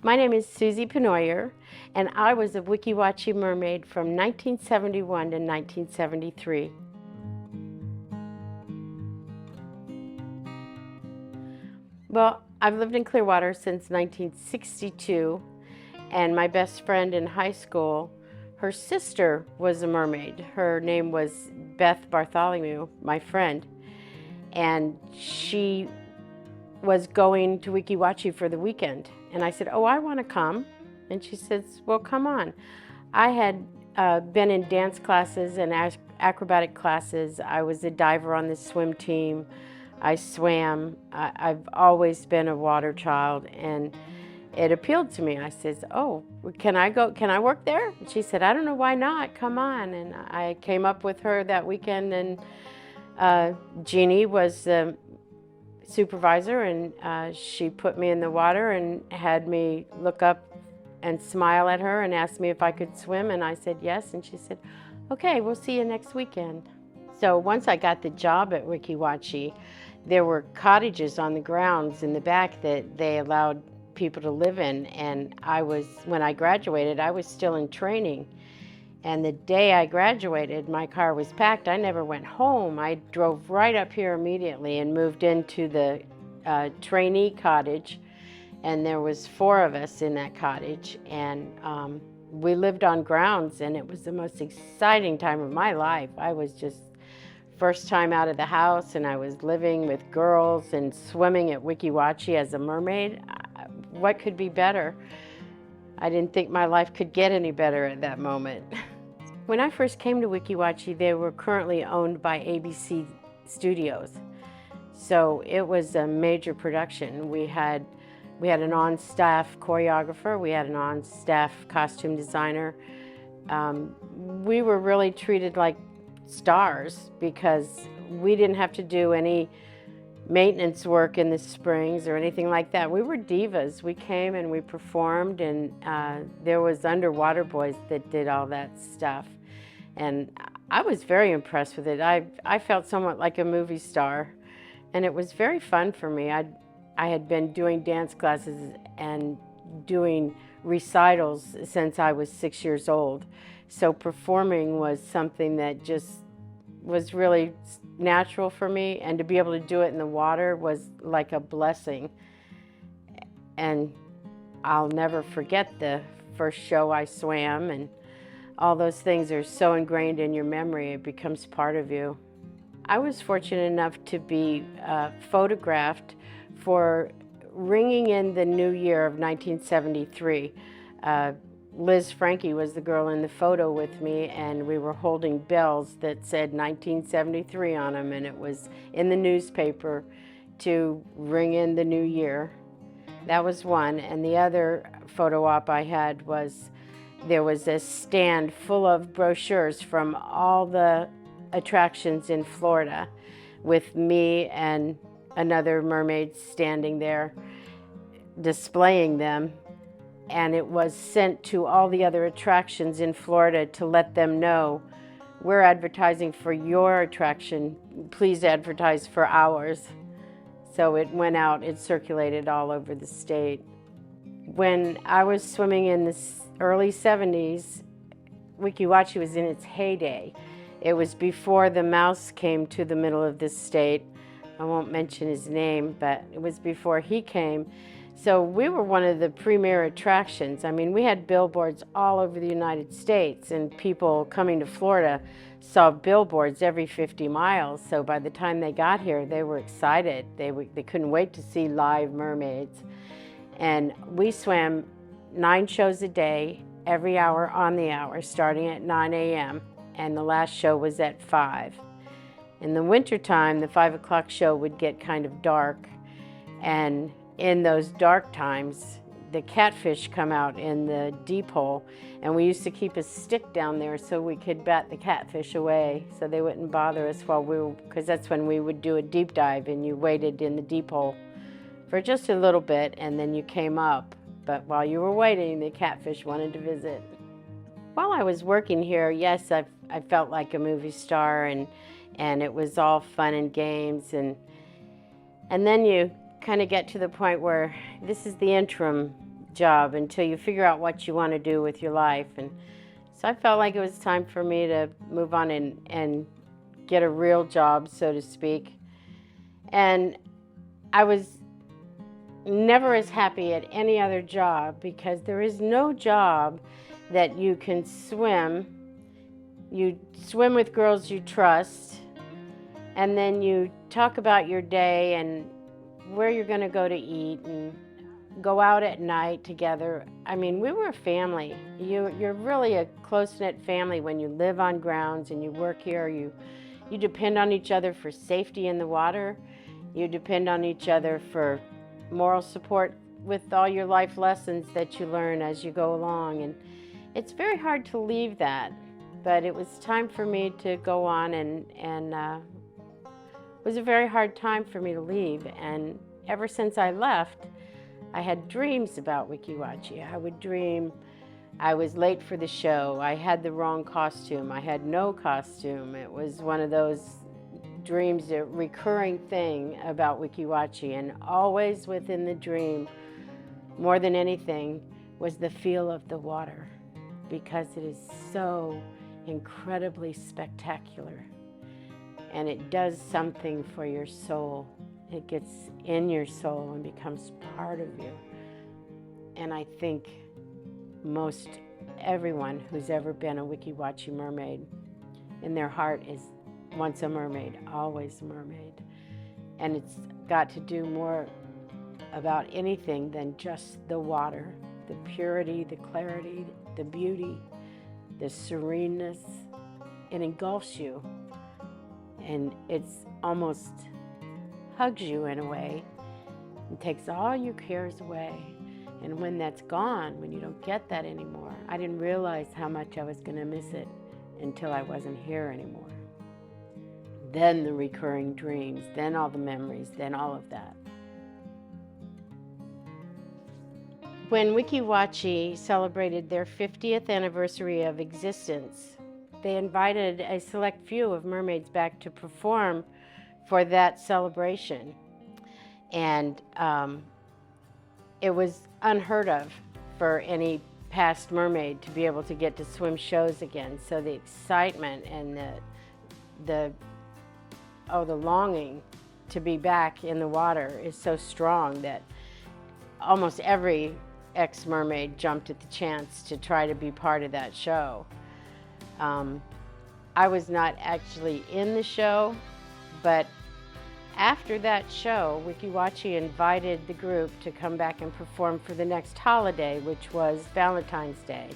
My name is Susie Pennoyer, and I was a Weeki Wachee Mermaid from 1971 to 1973. Well, I've lived in Clearwater since 1962, and my best friend in high school, her sister was a mermaid. Her name was Beth Bartholomew, my friend, and she was going to Weeki Wachee for the weekend. And I said, oh, I want to come. And she says, well, come on. I had been in dance classes and acrobatic classes. I was a diver on the swim team. I swam. I've always been a water child, and it appealed to me. I says, oh, can I go? Can I work there? And she said, I don't know, why not? Come on. And I came up with her that weekend, and Jeannie was the supervisor, and she put me in the water and had me look up and smile at her and asked me if I could swim, and I said yes, and she said, okay, we'll see you next weekend. So once I got the job at Weeki Wachee, there were cottages on the grounds in the back that they allowed people to live in, and when I graduated, I was still in training. And the day I graduated, my car was packed. I never went home. I drove right up here immediately and moved into the trainee cottage. And there was 4 of us in that cottage. And we lived on grounds, and it was the most exciting time of my life. I was just first time out of the house, and I was living with girls and swimming at Weeki Wachee as a mermaid. What could be better? I didn't think my life could get any better at that moment. When I first came to Weeki Wachee, they were currently owned by ABC Studios. So it was a major production. We had an on-staff choreographer, we had an on-staff costume designer. We were really treated like stars because we didn't have to do any maintenance work in the springs or anything like that. We were divas. We came and we performed, and there was underwater boys that did all that stuff. And I was very impressed with it. I felt somewhat like a movie star, and it was very fun for me. I had been doing dance classes and doing recitals since I was 6 years old. So performing was something that just was really natural for me, and to be able to do it in the water was like a blessing. And I'll never forget the first show I swam, and all those things are so ingrained in your memory, it becomes part of you. I was fortunate enough to be photographed for ringing in the new year of 1973. Liz Frankie was the girl in the photo with me, and we were holding bells that said 1973 on them, and it was in the newspaper to ring in the new year. That was one. And the other photo op I had was, there was a stand full of brochures from all the attractions in Florida with me and another mermaid standing there displaying them. And it was sent to all the other attractions in Florida to let them know, we're advertising for your attraction, please advertise for ours. So it went out, it circulated all over the state. When I was swimming in the early 70s, Weeki Wachee was in its heyday. It was before the mouse came to the middle of this state. I won't mention his name, but it was before he came. So we were one of the premier attractions. I mean, we had billboards all over the United States, and people coming to Florida saw billboards every 50 miles. So by the time they got here, they were excited. They couldn't wait to see live mermaids. And we swam 9 shows a day, every hour on the hour, starting at 9 a.m. And the last show was at 5. In the wintertime, the 5 o'clock show would get kind of dark, and in those dark times, the catfish come out in the deep hole, and we used to keep a stick down there so we could bat the catfish away so they wouldn't bother us because that's when we would do a deep dive, and you waited in the deep hole for just a little bit and then you came up. But while you were waiting, the catfish wanted to visit. While I was working here, yes, I felt like a movie star, and it was all fun and games, and then you kind of get to the point where this is the interim job until you figure out what you want to do with your life. And so I felt like it was time for me to move on and get a real job, so to speak. And I was never as happy at any other job, because there is no job that you can swim. You swim with girls you trust, and then you talk about your day and where you're going to go to eat and go out at night together. I mean, we were a family. You're really a close-knit family when you live on grounds and you work here. You depend on each other for safety in the water. You depend on each other for moral support with all your life lessons that you learn as you go along. And it's very hard to leave that, but it was time for me to go on, and it was a very hard time for me to leave. And ever since I left, I had dreams about Weeki Wachee. I would dream I was late for the show. I had the wrong costume. I had no costume. It was one of those dreams, a recurring thing about Weeki Wachee. And always within the dream, more than anything, was the feel of the water, because it is so incredibly spectacular. And it does something for your soul. It gets in your soul and becomes part of you. And I think most everyone who's ever been a Weeki Wachee mermaid, in their heart is once a mermaid, always a mermaid. And it's got to do more about anything than just the water, the purity, the clarity, the beauty, the sereneness. It engulfs you, and it's almost hugs you in a way and takes all your cares away. And when that's gone, when you don't get that anymore, I didn't realize how much I was going to miss it until I wasn't here anymore. Then the recurring dreams, then all the memories, then all of that. When Weeki Wachee celebrated their 50th anniversary of existence, they invited a select few of mermaids back to perform for that celebration. And it was unheard of for any past mermaid to be able to get to swim shows again. So the excitement and the longing to be back in the water is so strong that almost every ex-mermaid jumped at the chance to try to be part of that show. I was not actually in the show, but after that show, Weeki Wachee invited the group to come back and perform for the next holiday, which was Valentine's Day.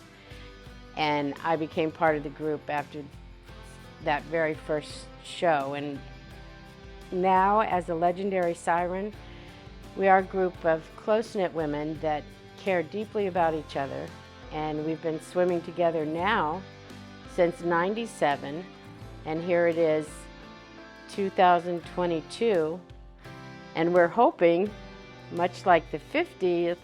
And I became part of the group after that very first show. And now, as a legendary siren, we are a group of close-knit women that care deeply about each other. And we've been swimming together now since '97, and here it is 2022, and we're hoping, much like the 50th,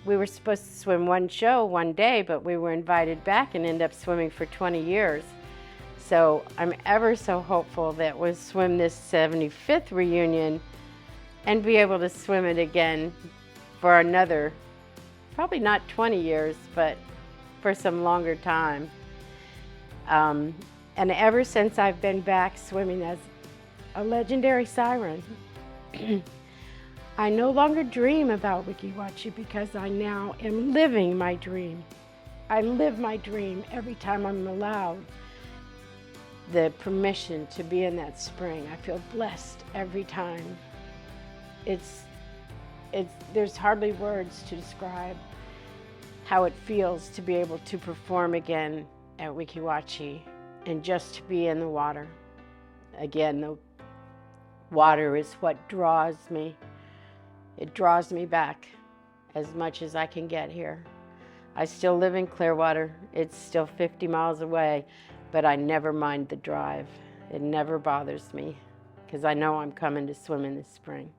we were supposed to swim one show one day, but we were invited back and ended up swimming for 20 years. So I'm ever so hopeful that we'll swim this 75th reunion and be able to swim it again for another, probably not 20 years, but for some longer time. And ever since I've been back swimming as a legendary siren, I no longer dream about Weeki Wachee, because I now am living my dream. I live my dream every time I'm allowed the permission to be in that spring. I feel blessed every time. There's hardly words to describe how it feels to be able to perform again at Weeki Wachee and just to be in the water. Again, the water is what draws me. It draws me back as much as I can get here. I still live in Clearwater. It's still 50 miles away, but I never mind the drive. It never bothers me, because I know I'm coming to swim in the spring.